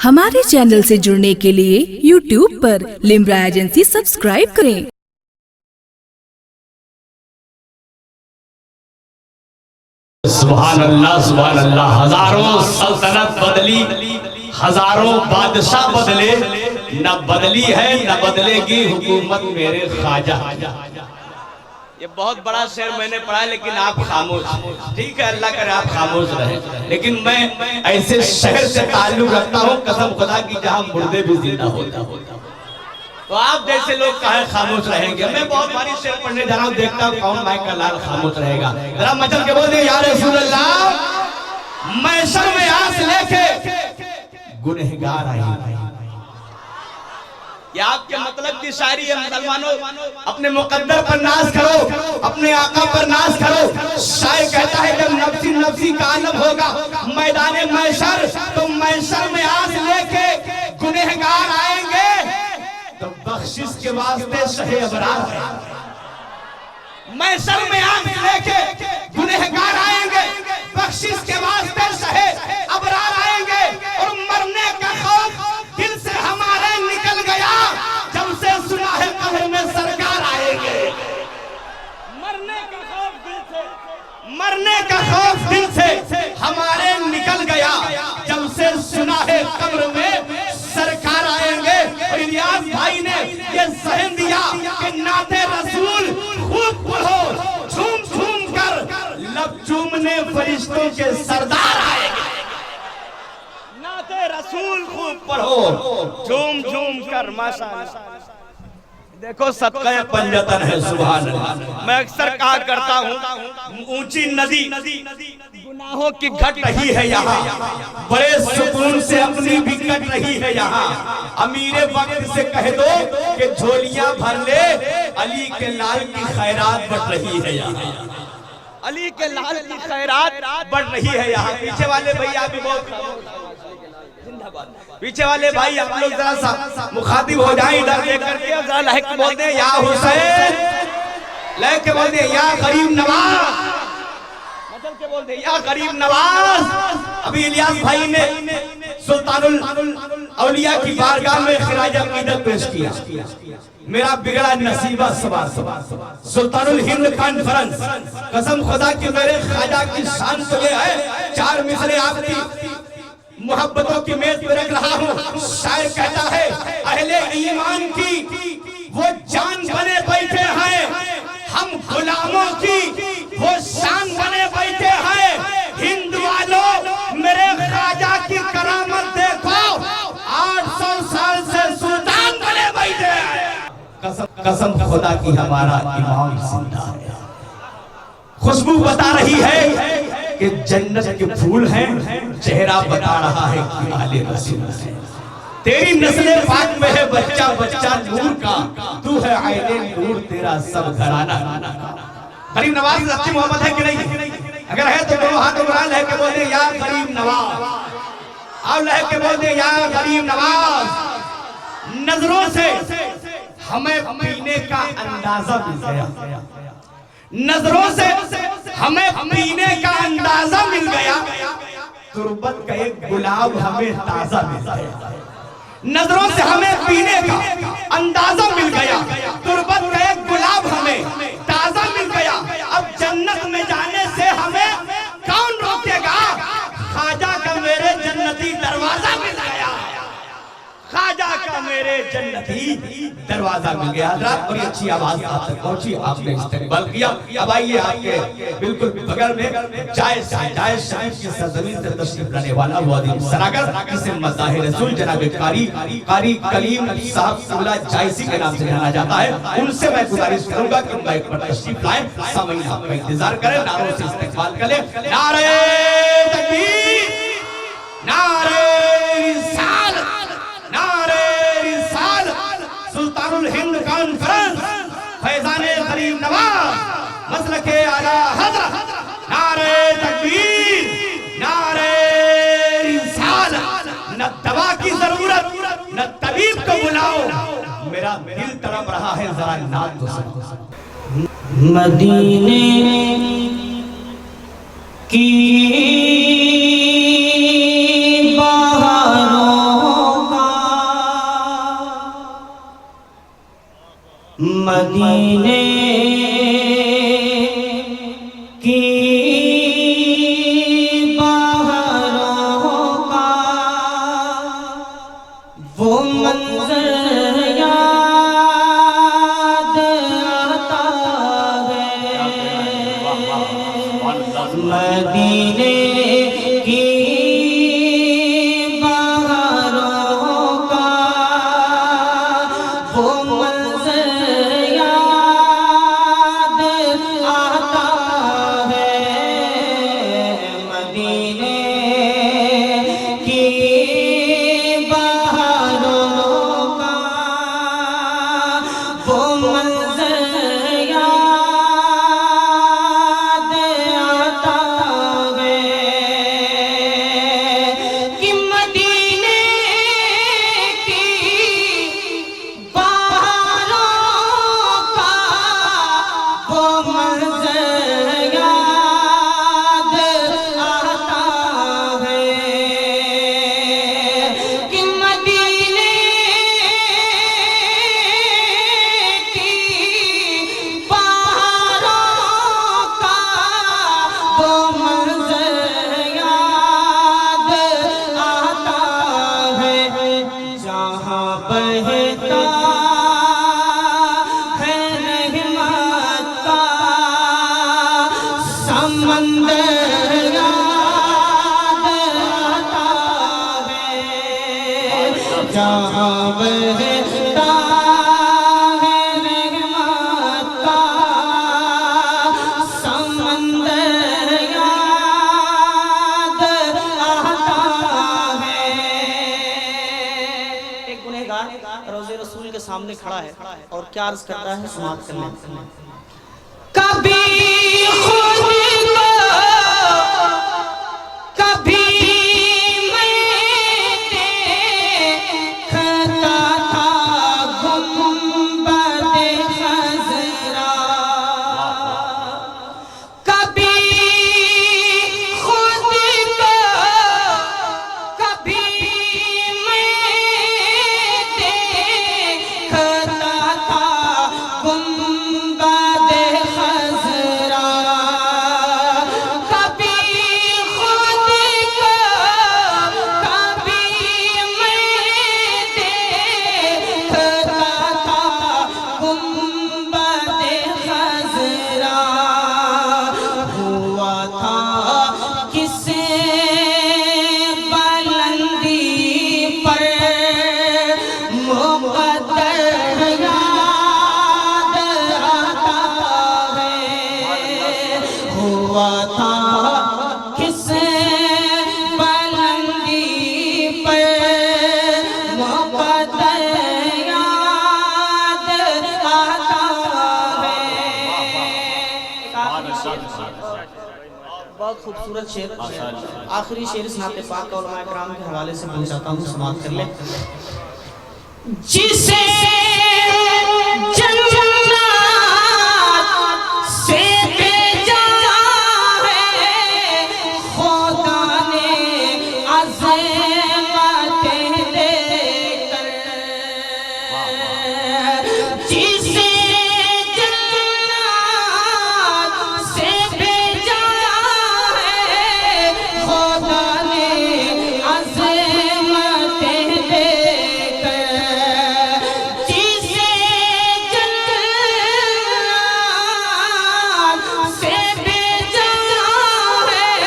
हमारे चैनल से जुड़ने के लिए YouTube पर लिम्रा एजेंसी सब्सक्राइब करें। सुभान अल्लाह। हजारों सल्तनत बदली, हजारों बादशाह बदले, न बदली है न बदलेगी हुकूमत मेरे ख्वाजा। ये बहुत बड़ा शेर मैंने पढ़ा है, लेकिन आप खामोश। ठीक है, अल्लाह करे आप खामोश रहे, लेकिन मैं ऐसे शहर से ताल्लुक रखता हूँ कसम खुदा की जहाँ मुर्दे भी जिंदा होता। तो आप जैसे लोग काहे खामोश रहेंगे? मैं बहुत बारी शेर पढ़ने जा रहा हूँ, देखता हूँ कौन माइक का लाल खामोश रहेगा। जरा मचल के बोल दे या रसूल अल्लाह, मैं सर में आस लेके गुनहगार आई। ये आपके मतलब की शायरी है मुसलमानों। अपने मुकद्दर पर नाज करो, अपने आका पर नाज करो। शायर कहता है जब नफ्सी नफ्सी का आलम होगा मैदाने महशर, तो महशर में आस लेके गुनहगार आएंगे, तो बख्शिश के वास्ते शहे अबरार। महशर में आस लेके गुनहगार आएंगे, बख्शिश के वास्ते शहे अबरार आएंगे। और मरने का खौफ दिल से हमारे निकल गया जब से सुना है कब्र में सरकार आएंगे। मरने का खौफ दिल से हमारे निकल गया जब से सुना है कब्र में सरकार आएंगे। और इलियास भाई ने ये सहन दिया कि नाते रसूल खूब पढ़ो, झूम झूम कर लब चूमने फरिश्तों के सरदार आएंगे। नाते रसूल खूब पढ़ो, झूम झूम कर माशाअल्लाह। देखो सदका पंजतन है सुभान अल्लाह। मैं अक्सर कहा करता हूँ ऊंची नदी गुनाहों की घट रही है यहाँ, बड़े सुकून से अपनी भी कट रही है यहाँ। अमीरे वक्त से कह दो कि झोलियां भर ले, अली के लाल की खैरात बढ़ रही है यहाँ। अली के लाल की खैरात बढ़ रही है यहाँ। पीछे वाले भैया भी बहुत पीछे वाले भाई आप लोग जरा सा मुखातिब हो जाएं इधर देख करके, जरा लहक के बोल दे या हुसैन, लहक के बोल दे या गरीब नवाज, मचल के बोल दे या गरीब नवाज। अभी इलियास भाई ने सुल्तानुल औलिया की बारगाह में खिराज अकीदत पेश किया। मेरा बिगड़ा नसीबा सवार सुल्तानुल हिंद कॉन्फ्रेंस, कसम खुदा की मेरे ख्वाजा की शान तो ये है, चार मिसरे आपकी मोहब्बतों की मेज पे रख रहा हूँ। शायर कहता है अहले ईमान की वो जान बने बैठे हैं, हम गुलामों की वो शान बने बैठे हैं। हिंद वालों मेरे ख्वाजा की करामत देखो, 800 साल से सुल्तान बने बैठे हैं। कसम खुदा की हमारा इमाम जिंदा है। खुशबू बता रही है कि जन्नत के फूल हैं, चेहरा बता रहा है कि आले रसूल है। तेरी नस्ल पाक में है बच्चा बच्चा नूर का, तू है आईने नूर तेरा सब घराना। गरीब नवाज अच्छी मोहब्बत है कि नहीं? अगर है तो दोनों हाथ उठा लह के बोल दे या गरीब नवाज, और लह के बोल दे या गरीब नवाज। नजरों से हमें पीने का अंदाजा मिल गया, नजरों से हमें पीने का अंदाजा मिल गया, तुरबत का एक गुलाब हमें ताजा मिल गया। नजरों से हमें पीने का अंदाजा मिल गया, तुरबत का एक गुलाब हमें ताजा मिल गया। अब जन्नत में जाने से हमें कौन रोकेगा? ख्वाजा का मेरे जन्नती दरवाजा मिल गया, ख्वाजा का मेरे जन्नती दरवाजा मिल गया। हज़रात बड़ी अच्छी आवाज आप तक पहुंची, आपने इस्तेमाल किया। अब आइए आपके बिल्कुल बगल में जायज शरीफ की सरजमीन से तशरीफ लाने वाला वो अदीब सरागर, जिसे मज़ाहिर रसूल जनाब कारी कलीम साहब सुला जायसी के नाम से जाना जाता है। उनसे मैं गुजारिश करूंगा कि माइक पर तशरीफ लाएं, सामईन आपका इंतजार करें, नारों से इस्तेमाल करें। नारे तकबीर, नारे रिसालत, नारे रिसालत। सुल्तानुल हिंद कॉन्फ्रेंस, फैजाने गरीब नवाज, मसलके आला हज़रत। नारे तकबीर, नारे रिसालत। न दवा की जरूरत न तबीब को बुलाओ, मेरा दिल तड़प रहा है, जरा नाम तो सुनो। मदीने की बहारों مدینے کی بہاروں کا وہ منظر یاد آتا ہے، مدینے کی بہاروں کا وہ منظر یاد آتا ہے، مدینے کی بہاروں کا وہ منظر یاد آتا ہے کہ مدینے کی بہاروں کا وہ منظر یاد آتا ہے کہ مدینے کی بہاروں کا وہ منظر یاد آتا ہے، جہاں بہتا ہے رحمت کا سمندر یاد آتا ہے، جہاں بہتا ہے رحمت کا سمندر یاد آتا ہے۔ ایک گنہگار روضہ رسول کے سامنے کھڑا ہے اور کیا عرض کرتا ہے، سماعت کر لیں۔ کبھی خود کو کبھی میں دیکھتا تھا گنبد خضرا، کبھی خود کو کبھی میں دیکھتا تھا گنبد خضرا، کبھی خود کو کبھی میں دیکھتا تھا گنبد خضرا، ہوا تھا کسے بلندی پر مقدر یاد آتا ہے، ہوا تھا کسے بلندی پر مقدر یاد آتا ہے۔ بہت خوبصورت شعر، آخری شعر اس نعت پاک کا علماء کرام کے حوالے سے بن جاتا ہوں، سماعت کر لیں۔ جسے جنات سے بھیجا ہے خدا نے عظمتیں دے کر، جسے جنات سے بھیجا ہے خدا نے عظمتیں دے کر، جسے جنات سے بھیجا ہے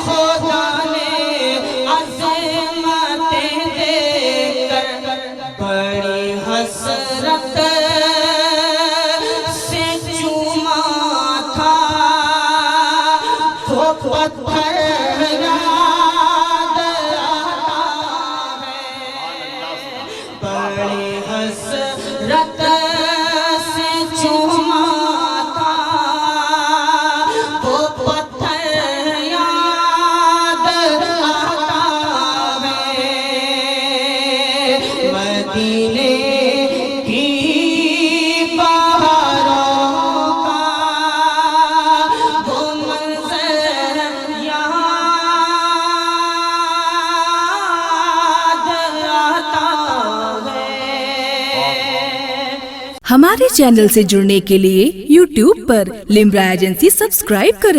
خدا نے عظمتیں دے کر، بڑی حسرت سے چوما تھا وہ پتھر یاد آتا ہے، بڑی حسرت سے چوما تھا وہ پتھر یاد آتا ہے، مدینے کی بہاروں کا وہ منظر یاد آتا ہے۔ हमारे चैनल से जुड़ने के लिए YouTube पर लिम्रा एजेंसी सब्सक्राइब करें।